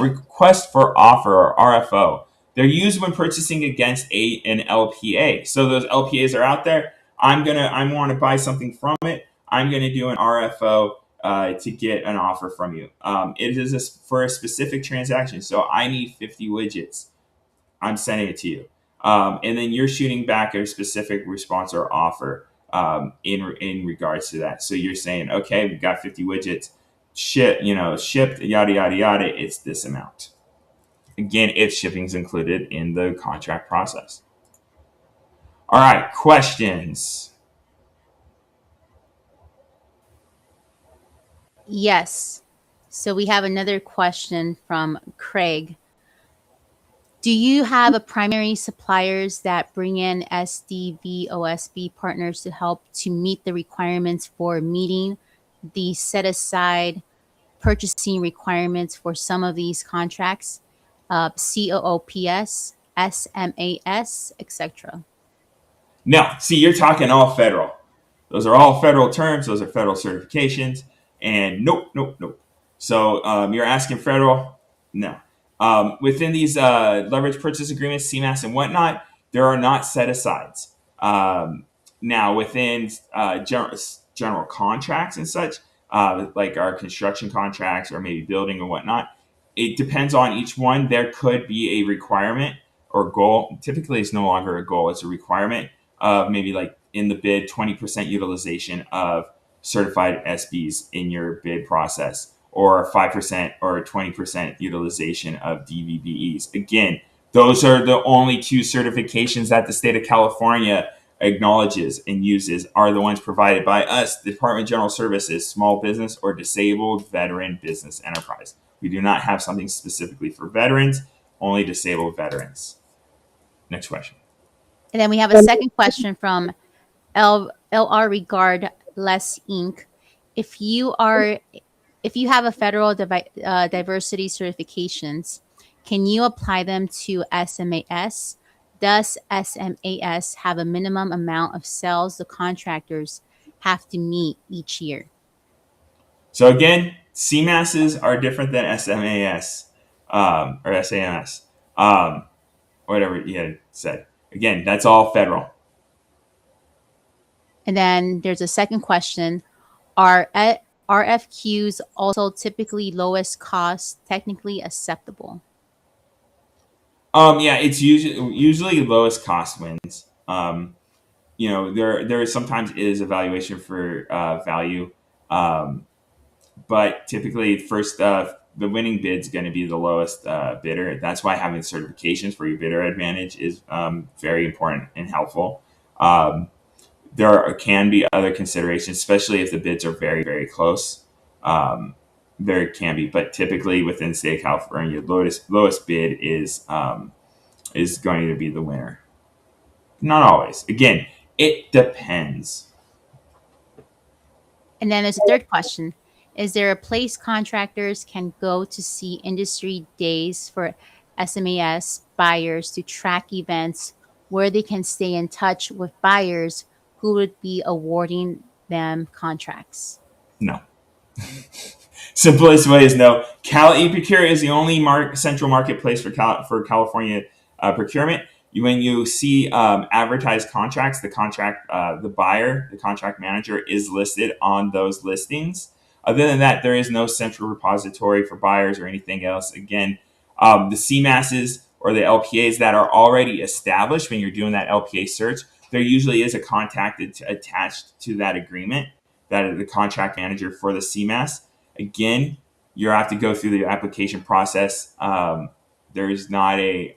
Request for offer, or RFO. They're used when purchasing against an LPA. So those LPAs are out there. I want to buy something from it. I'm going to do an RFO to get an offer from you. It is for a specific transaction. So I need 50 widgets. I'm sending it to you. And then you're shooting back a specific response or offer in regards to that. So you're saying, okay, we've got 50 widgets. Shipped, yada, yada, yada, it's this amount. Again, if shipping's included in the contract process. All right, questions? Yes. So we have another question from Craig. Do you have a primary suppliers that bring in SDV OSB partners to help to meet the requirements for meeting the set aside purchasing requirements for some of these contracts, COOPS, SMAS, etc.? No, see, you're talking all federal. Those are all federal terms. Those are federal certifications. And nope, nope, nope. So you're asking federal? No. Within these leverage purchase agreements, CMAS and whatnot, there are not set asides. Now, within general contracts and such, like our construction contracts or maybe building or whatnot, it depends on each one. There could be a requirement or goal. Typically, it's no longer a goal, it's a requirement of maybe like in the bid 20% utilization of certified SBs in your bid process, or 5% or 20% utilization of DVBEs. Again, those are the only two certifications that the state of California acknowledges and uses, are the ones provided by us, the Department of General Services, small business or disabled veteran business enterprise. We do not have something specifically for veterans, only disabled veterans. Next question. And then we have a second question from LR Regard less ink. If you are if you have a federal diversity certifications, can you apply them to SMAS? Does SMAS have a minimum amount of sales the contractors have to meet each year? So again, CMASs are different than SMAS or SAMS, whatever you had said. Again, that's all federal. And then there's a second question. Are RFQs also typically lowest cost technically acceptable? Yeah, it's usually lowest cost wins. There sometimes is evaluation for value, um, but typically first the winning bid's going to be the lowest bidder. That's why having certifications for your bidder advantage is very important and helpful. Um, can be other considerations, especially if the bids are very, very close. Um, there can be, but typically within the state of California, lowest bid is going to be the winner. Not always. Again, it depends. And then there's a third question. Is there a place contractors can go to see industry days for SMAS buyers to track events where they can stay in touch with buyers who would be awarding them contracts? No. Simplest way is no. Cal eProcure is the only central marketplace for California procurement. When you see advertised contracts, the buyer, the contract manager, is listed on those listings. Other than that, there is no central repository for buyers or anything else. Again, the CMASs or the LPAs that are already established when you're doing that LPA search, there usually is a contact attached to that agreement, that is the contract manager for the CMAS. Again, you have to go through the application process. There's not an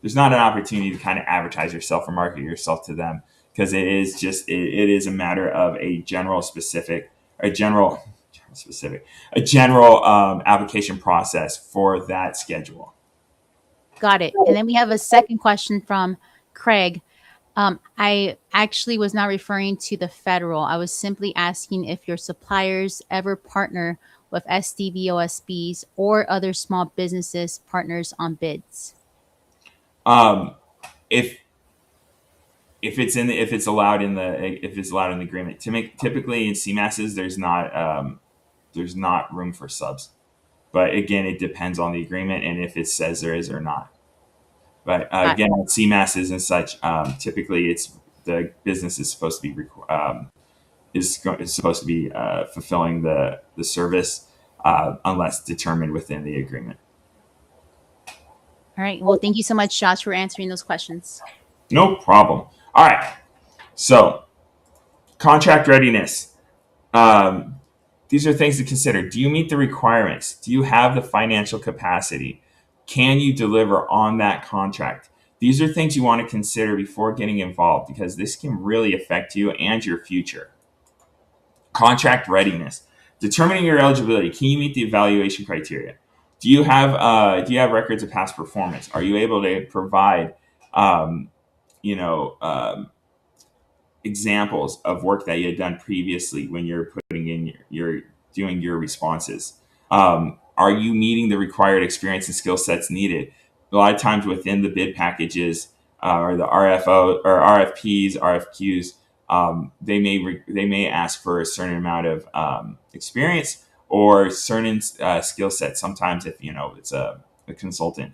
opportunity to kind of advertise yourself or market yourself to them, because it is a matter of a general application process for that schedule. Got it. And then we have a second question from Craig. I actually was not referring to the federal. I was simply asking if your suppliers ever partner with SDVOSBs or other small businesses partners on bids. Um, if if it's allowed in the agreement, typically in CMASs there's not room for subs, but again it depends on the agreement and if it says there is or not. But Got again, with CMASs and such, typically it's the business is supposed to be fulfilling the service unless determined within the agreement. All right. Well, thank you so much, Josh, for answering those questions. No problem. All right. So contract readiness. These are things to consider. Do you meet the requirements? Do you have the financial capacity? Can you deliver on that contract? These are things you want to consider before getting involved, because this can really affect you and your future. Contract readiness. Determining your eligibility. Can you meet the evaluation criteria? Do you have records of past performance? Are you able to provide um, you know, examples of work that you had done previously when you're putting in your doing your responses? Are you meeting the required experience and skill sets needed? A lot of times within the bid packages or the RFO or RFPs, RFQs, they may ask for a certain amount of experience or certain skill sets. Sometimes if it's a consultant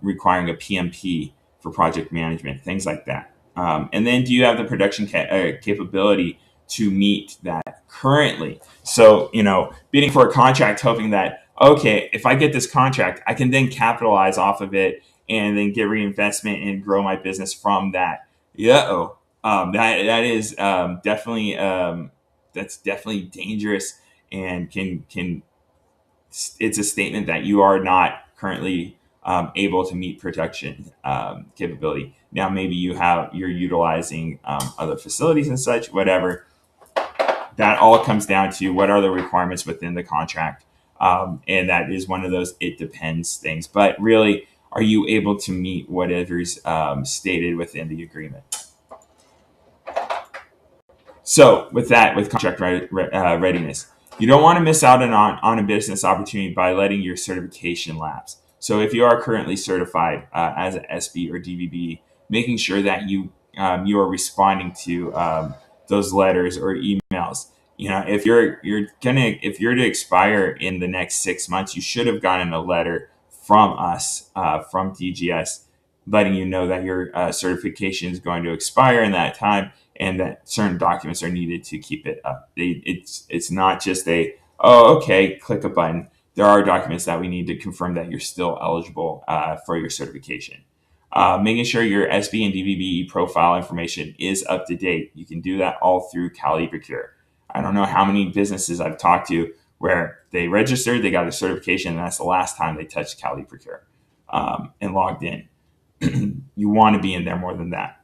requiring a PMP for project management, things like that. And then do you have the production capability to meet that currently? So, bidding for a contract, hoping that, okay, if I get this contract, I can then capitalize off of it and then get reinvestment and grow my business from that. Yeah. That is definitely that's definitely dangerous and can it's a statement that you are not currently able to meet production capability. Now, maybe you're utilizing other facilities and such, whatever. That all comes down to what are the requirements within the contract. And that is one of those it depends things. But really, are you able to meet whatever's stated within the agreement? So with that, with contract readiness, you don't want to miss out on a business opportunity by letting your certification lapse. So if you are currently certified as an SB or DVB, making sure that you are responding to those letters or emails. If if you're to expire in the next 6 months, you should have gotten a letter from us, from DGS, letting you know that your certification is going to expire in that time, and that certain documents are needed to keep it up. It's not just oh, okay, click a button. There are documents that we need to confirm that you're still eligible for your certification. Making sure your SB and DVBE profile information is up to date. You can do that all through Cali Procure. I don't know how many businesses I've talked to where they registered, they got a certification, and that's the last time they touched Cali Procure and logged in. You want to be in there more than that.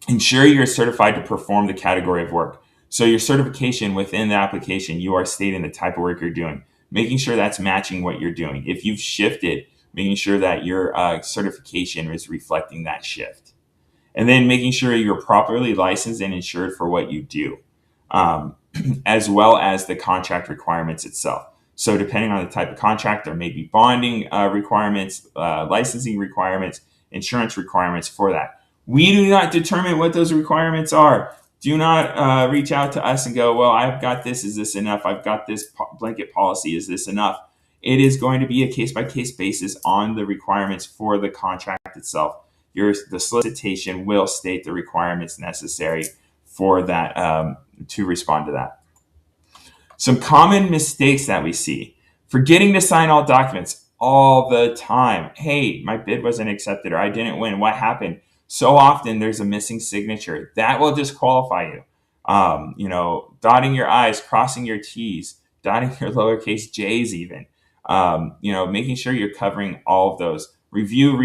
Ensure you're certified to perform the category of work. So your certification within the application, you are stating the type of work you're doing, making sure that's matching what you're doing. If you've shifted, making sure that your certification is reflecting that shift. And then making sure you're properly licensed and insured for what you do, as well as the contract requirements itself. So depending on the type of contract, there may be bonding requirements, licensing requirements, insurance requirements for that. We do not determine what those requirements are. Do not reach out to us and go, well, I've got this. Is this enough? I've got this blanket policy. Is this enough? It is going to be a case-by-case basis on the requirements for the contract itself. The solicitation will state the requirements necessary for that to respond to that. Some common mistakes that we see: forgetting to sign all documents all the time. Hey, my bid wasn't accepted, or I didn't win. What happened? So often there's a missing signature that will disqualify you. Dotting your I's, crossing your T's, dotting your lowercase j's, even. Making sure you're covering all of those. Review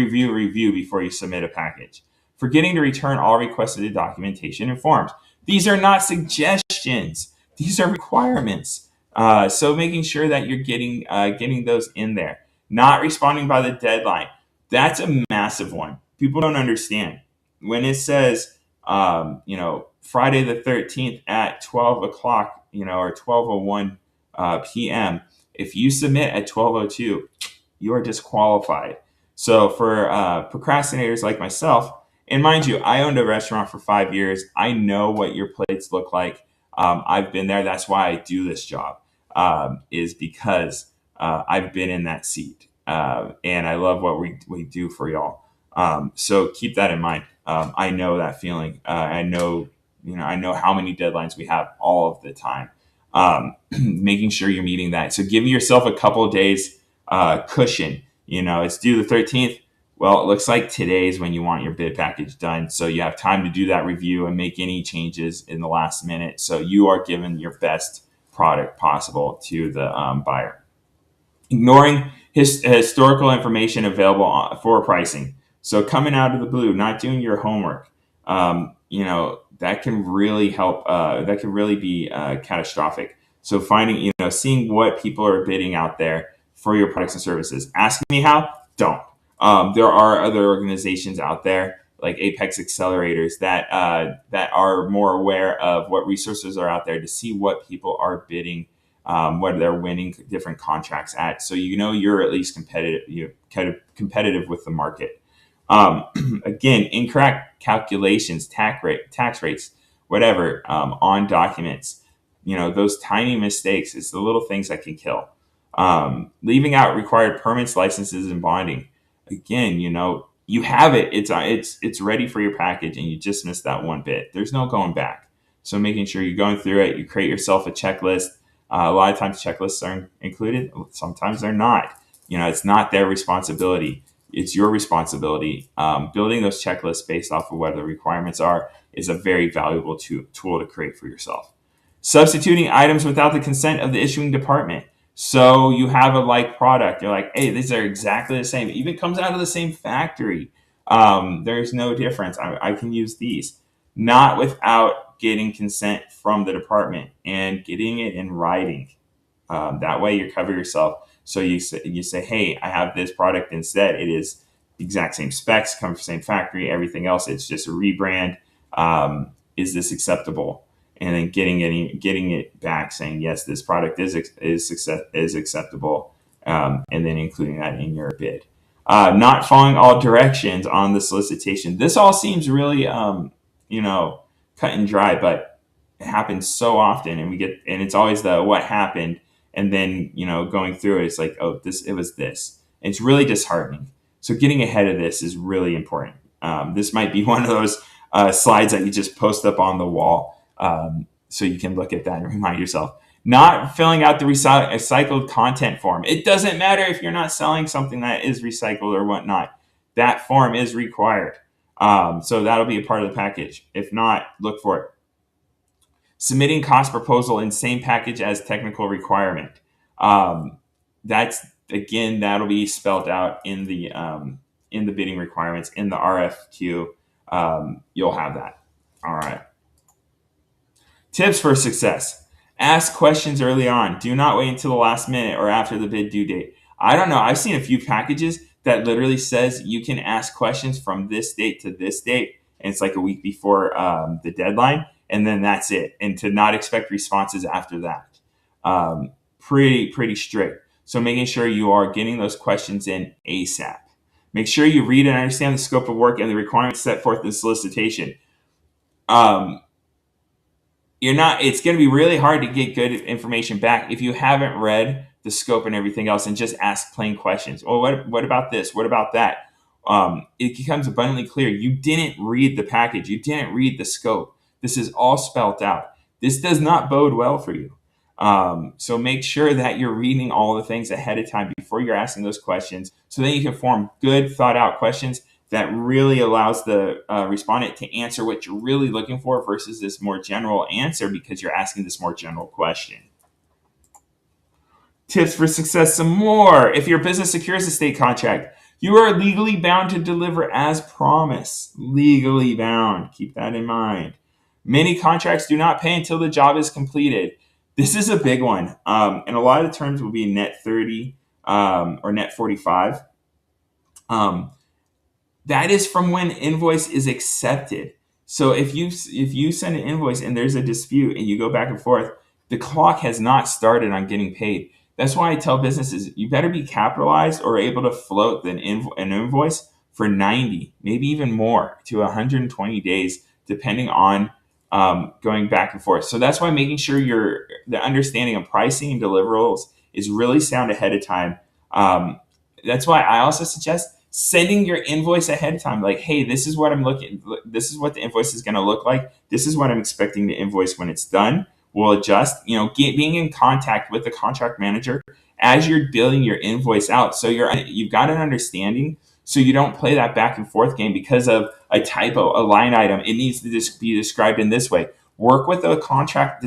before you submit a package. Forgetting to return all requested documentation and forms. These are not suggestions. These are requirements. So making sure that you're getting those in there. Not responding by the deadline. That's a massive one. People don't understand. When it says, Friday the 13th at 12 o'clock, or 12:01 p.m., if you submit at 12:02, you are disqualified. So for procrastinators like myself, and mind you, I owned a restaurant for 5 years. I know what your plates look like. I've been there. That's why I do this job, is because I've been in that seat. And I love what we do for y'all. So keep that in mind. I know that feeling. I know how many deadlines we have all of the time. Making sure you're meeting that. So give yourself a couple of days cushion. It's due the 13th. Well, it looks like today is when you want your bid package done. So you have time to do that review and make any changes in the last minute. So you are giving your best product possible to the buyer. Ignoring historical information available for pricing. So coming out of the blue, not doing your homework, that can really help. That can really be catastrophic. So seeing what people are bidding out there for your products and services. Asking me how? Don't. There are other organizations out there like Apex Accelerators that are more aware of what resources are out there to see what people are bidding, what they're winning different contracts at. So you're at least competitive with the market. Again, incorrect calculations, tax rates, whatever, on documents. Those tiny mistakes. It's the little things that can kill. Leaving out required permits, licenses, and bonding. Again, you have it. It's ready for your package, and you just missed that one bit. There's no going back. So making sure you're going through it. You create yourself a checklist. A lot of times checklists are included. Sometimes they're not. It's not their responsibility. It's your responsibility. Building those checklists based off of what the requirements are is a very valuable tool to create for yourself. Substituting items without the consent of the issuing department. So you have a like product. You're like, hey, these are exactly the same. It even comes out of the same factory. There's no difference. I can use these. Not without getting consent from the department and getting it in writing. That way you cover yourself. So you say, hey, I have this product instead. It is the exact same specs, comes from the same factory, everything else. It's just a rebrand. Is this acceptable? and then getting it back saying yes, this product is acceptable, and then including that in your bid. Not following all directions on the solicitation. This all seems really cut and dry, but it happens so often, and it's always the what happened, and then going through it, it's like, oh, it was this. And it's really disheartening. So getting ahead of this is really important. This might be one of those slides that you just post up on the wall, so you can look at that and remind yourself. Not filling out the recycled content form. It doesn't matter if you're not selling something that is recycled or whatnot. That form is required. So that'll be a part of the package. If not, look for it. Submitting cost proposal in same package as technical requirement. That'll be spelled out in the bidding requirements in the RFQ. You'll have that. All right. Tips for success. Ask questions early on. Do not wait until the last minute or after the bid due date. I don't know. I've seen a few packages that literally says you can ask questions from this date to this date, and it's like a week before the deadline, and then that's it. And to not expect responses after that. Pretty strict. So making sure you are getting those questions in ASAP. Make sure you read and understand the scope of work and the requirements set forth in the solicitation. It's going to be really hard to get good information back if you haven't read the scope and everything else and just ask plain questions. Well, what about this? What about that? It becomes abundantly clear you didn't read the package. You didn't read the scope. This is all spelt out. This does not bode well for you. So make sure that you're reading all the things ahead of time before you're asking those questions, so that you can form good, thought out questions that really allows the respondent to answer what you're really looking for versus this more general answer because you're asking this more general question. Tips for success some more. If your business secures a state contract, you are legally bound to deliver as promised. Legally bound. Keep that in mind. Many contracts do not pay until the job is completed. This is a big one. And a lot of the terms will be net 30 or net 45. That is from when invoice is accepted. So if you send an invoice and there's a dispute and you go back and forth, the clock has not started on getting paid. That's why I tell businesses, you better be capitalized or able to float an invoice for 90, maybe even more, to 120 days, depending on going back and forth. So that's why making sure the understanding of pricing and deliverables is really sound ahead of time. That's why I also suggest sending your invoice ahead of time. Like, hey, this is what this is what the invoice is going to look like. This is what I'm expecting to invoice when it's done. We'll adjust, being in contact with the contract manager as you're building your invoice out. So you've got an understanding, so you don't play that back and forth game because of a typo, a line item. It needs to just be described in this way. Work with a contract.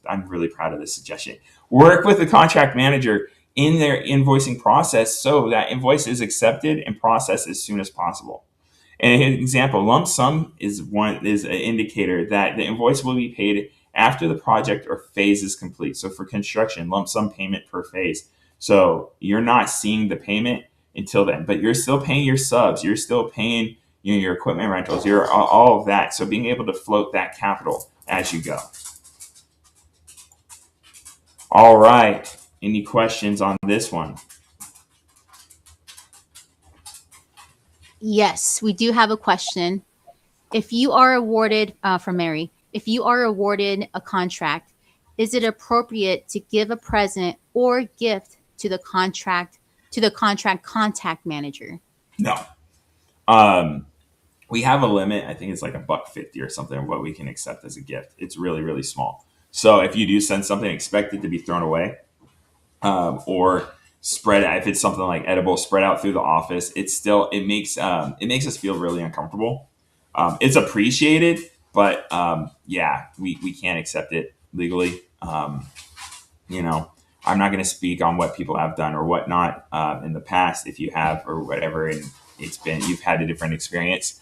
I'm really proud of this suggestion. Work with the contract manager in their invoicing process so that invoice is accepted and processed as soon as possible. And an example, lump sum is an indicator that the invoice will be paid after the project or phase is complete. So for construction, lump sum payment per phase. So you're not seeing the payment until then, but you're still paying your subs. You're still paying your equipment rentals, all of that. So being able to float that capital as you go. All right. Any questions on this one? Yes, we do have a question. If you are awarded, from Mary, if you are awarded a contract, is it appropriate to give a present or gift to the contract contact manager? No. We have a limit. I think it's like $1.50 or something of what we can accept as a gift. It's really, really small. So if you do send something, expect it to be thrown away, or spread. If it's something like edible, spread out through the office. It makes us feel really uncomfortable. It's appreciated, but we can't accept it legally. I'm not going to speak on what people have done or whatnot in the past. If you have or whatever, and you've had a different experience,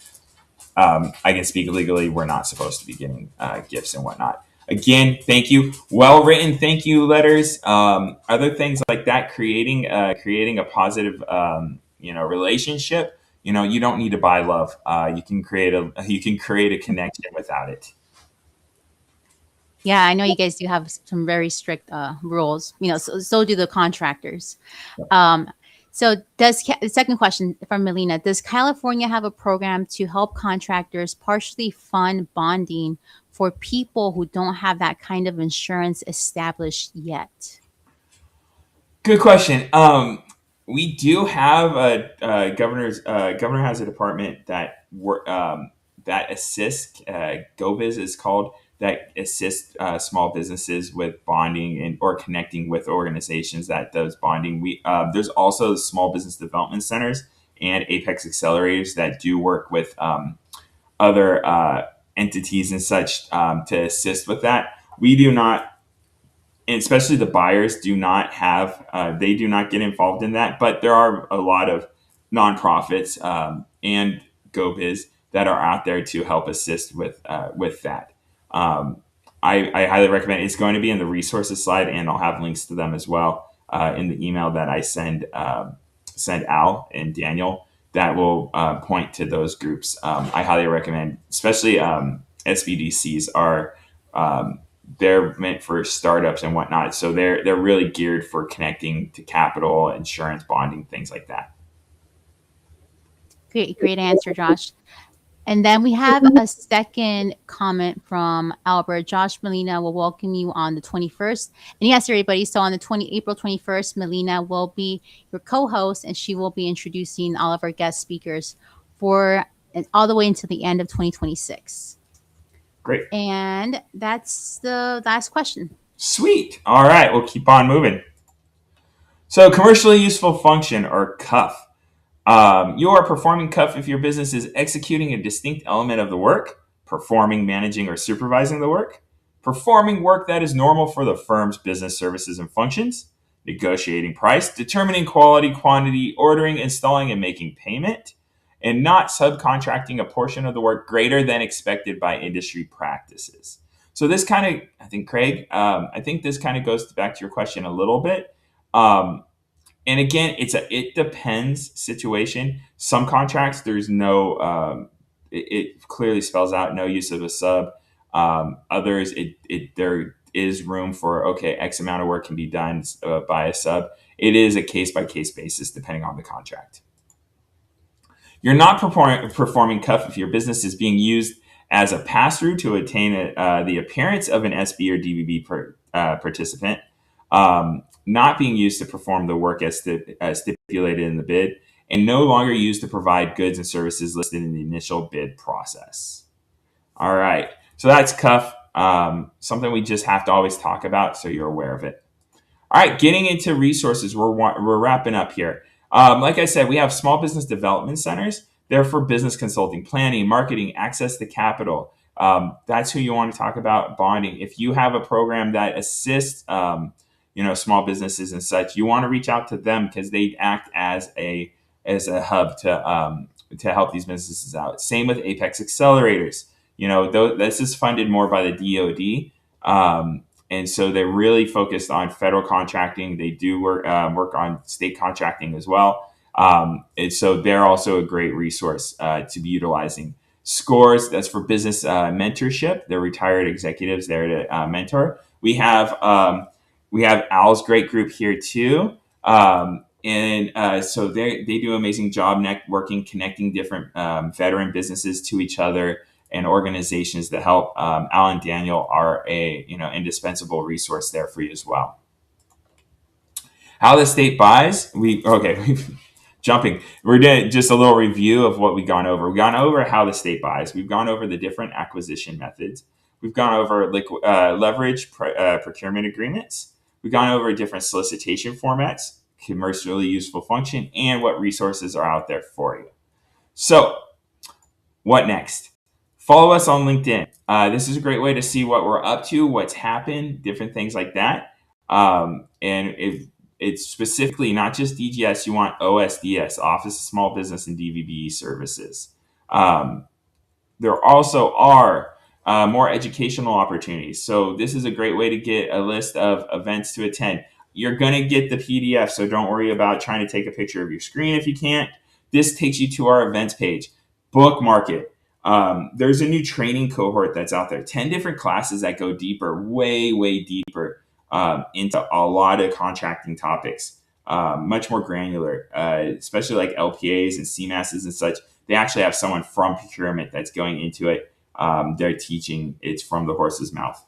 I can speak legally. We're not supposed to be getting gifts and whatnot. Again, thank you. Well written thank you letters. Other things like that, creating a positive relationship. You don't need to buy love. You can create a connection without it. Yeah, I know you guys do have some very strict rules. So do the contractors. Um, so the second question from Melina, does California have a program to help contractors partially fund bonding for people who don't have that kind of insurance established yet? Good question. We do have governor has a department that assists. GoBiz is called, that assists small businesses with bonding and or connecting with organizations that does bonding. There's also small business development centers and Apex accelerators that do work with other entities and such to assist with that. We do not, and especially the buyers do not have, they do not get involved in that, but there are a lot of nonprofits and GoBiz that are out there to help assist with that. um, I highly recommend it. It's going to be in the resources slide, and I'll have links to them as well in the email that I send Al and Daniel, that will point to those groups. I highly recommend, especially SBDCs are, um, they're meant for startups and whatnot. So they're really geared for connecting to capital, insurance, bonding, things like that. Great answer, Josh. And then we have a second comment from Albert. Josh, Melina will welcome you on the 21st. And yes, everybody. So on the April 21st, Melina will be your co-host, and she will be introducing all of our guest speakers for all the way until the end of 2026. Great. And that's the last question. Sweet. All right, we'll keep on moving. So commercially useful function, or CUF. You are performing CUF if your business is executing a distinct element of the work, performing, managing, or supervising the work, performing work that is normal for the firm's business services and functions, negotiating price, determining quality, quantity, ordering, installing, and making payment, and not subcontracting a portion of the work greater than expected by industry practices. So this kind of, I think, Craig, I think this kind of goes back to your question a little bit. Um, and again, it depends situation. Some contracts, there's no, it clearly spells out no use of a sub. Others, there is room for, okay, X amount of work can be done by a sub. It is a case by case basis depending on the contract. You're not performing CUF if your business is being used as a pass through to attain the appearance of an SB or DVB participant. Not being used to perform the work as stipulated in the bid, and no longer used to provide goods and services listed in the initial bid process. All right, so that's CUF, something we just have to always talk about, so you're aware of it. All right, getting into resources, we're wrapping up here. Like I said, we have small business development centers. They're for business consulting, planning, marketing, access to capital. That's who you want to talk about bonding. If you have a program that assists small businesses and such, you want to reach out to them because they act as a hub to help these businesses out. Same with Apex accelerators. This is funded more by the DoD, and so they're really focused on federal contracting. They do work on state contracting as well, and so they're also a great resource to be utilizing. Scores, that's for business mentorship. They're retired executives there to mentor. We have Al's great group here too. So they do an amazing job networking, connecting different veteran businesses to each other and organizations that help. Al and Daniel are a indispensable resource there for you as well. How the state buys, jumping. We're doing just a little review of what we've gone over. We've gone over how the state buys. We've gone over the different acquisition methods. We've gone over leverage procurement agreements. We've gone over different solicitation formats, commercially useful function, and what resources are out there for you. So, what next? Follow us on LinkedIn. This is a great way to see what we're up to, what's happened, different things like that. And if it's specifically not just DGS, you want OSDS, Office of Small Business and DVB services. There also are more educational opportunities. So this is a great way to get a list of events to attend. You're going to get the PDF, so don't worry about trying to take a picture of your screen if you can't. This takes you to our events page. Bookmark it. There's a new training cohort that's out there, 10 different classes that go deeper, way deeper into a lot of contracting topics, much more granular, especially like LPAs and CMASs and such. They actually have someone from procurement that's going into it. They're teaching it's from the horse's mouth.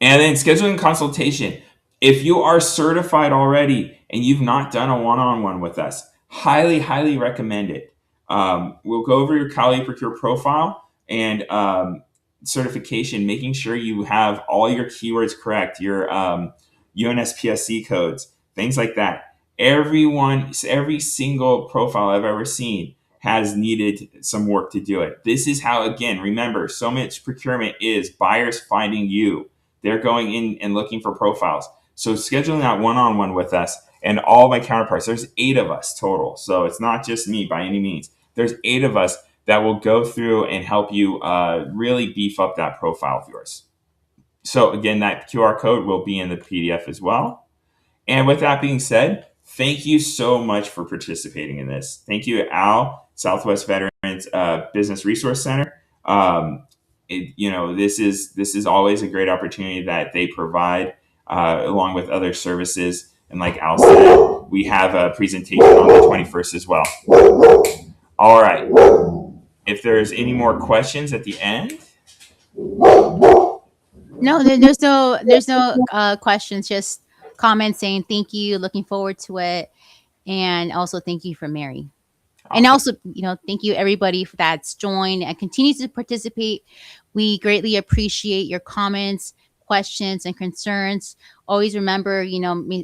And then scheduling consultation. If you are certified already and you've not done a one-on-one with us, highly recommend it. We'll go over your Cali Procure profile and certification, making sure you have all your keywords correct, your UNSPSC codes, things like that. Every single profile I've ever seen has needed some work to do it. This is how, again, remember, so much procurement is buyers finding you. They're going in and looking for profiles. So scheduling that one-on-one with us and all my counterparts, there's 8 of us total. So it's not just me by any means. There's 8 of us that will go through and help you really beef up that profile of yours. So again, that QR code will be in the PDF as well. And with that being said, thank you so much for participating in this. Thank you, Al, Southwest Veterans Business Resource Center. This is always a great opportunity that they provide along with other services. And like Al said, we have a presentation on the 21st as well. All right. If there's any more questions at the end. No, there's no questions. Just comments saying thank you, looking forward to it, and also thank you from Mary. And also, thank you everybody that's joined and continues to participate. We greatly appreciate your comments, questions, and concerns. Always remember,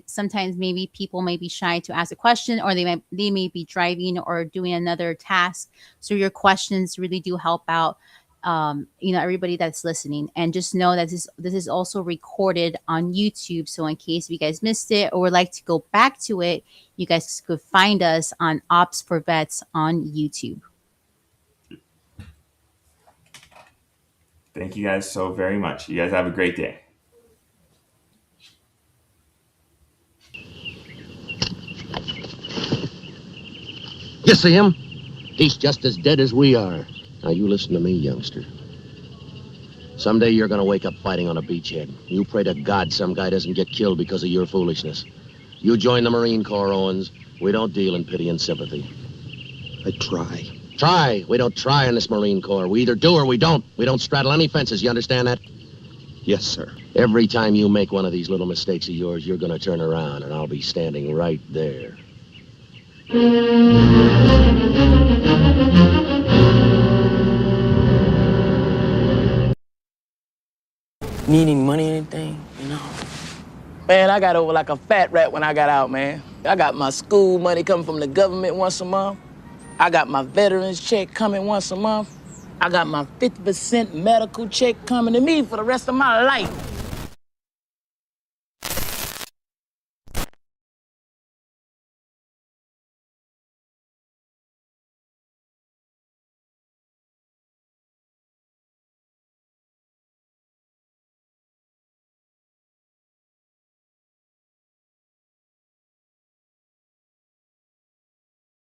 sometimes maybe people may be shy to ask a question, or they may be driving or doing another task. So your questions really do help out. Everybody that's listening, and just know that this is also recorded on YouTube. So in case you guys missed it or would like to go back to it, you guys could find us on Ops for Vets on YouTube. Thank you guys so very much. You guys have a great day. You see him? He's just as dead as we are. Now, you listen to me, youngster. Someday you're gonna wake up fighting on a beachhead. You pray to God some guy doesn't get killed because of your foolishness. You join the Marine Corps, Owens. We don't deal in pity and sympathy. I try. Try? We don't try in this Marine Corps. We either do or we don't. We don't straddle any fences, you understand that? Yes, sir. Every time you make one of these little mistakes of yours, you're gonna turn around and I'll be standing right there. Need any money or anything, Man, I got over like a fat rat when I got out, man. I got my school money coming from the government once a month. I got my veterans check coming once a month. I got my 50% medical check coming to me for the rest of my life.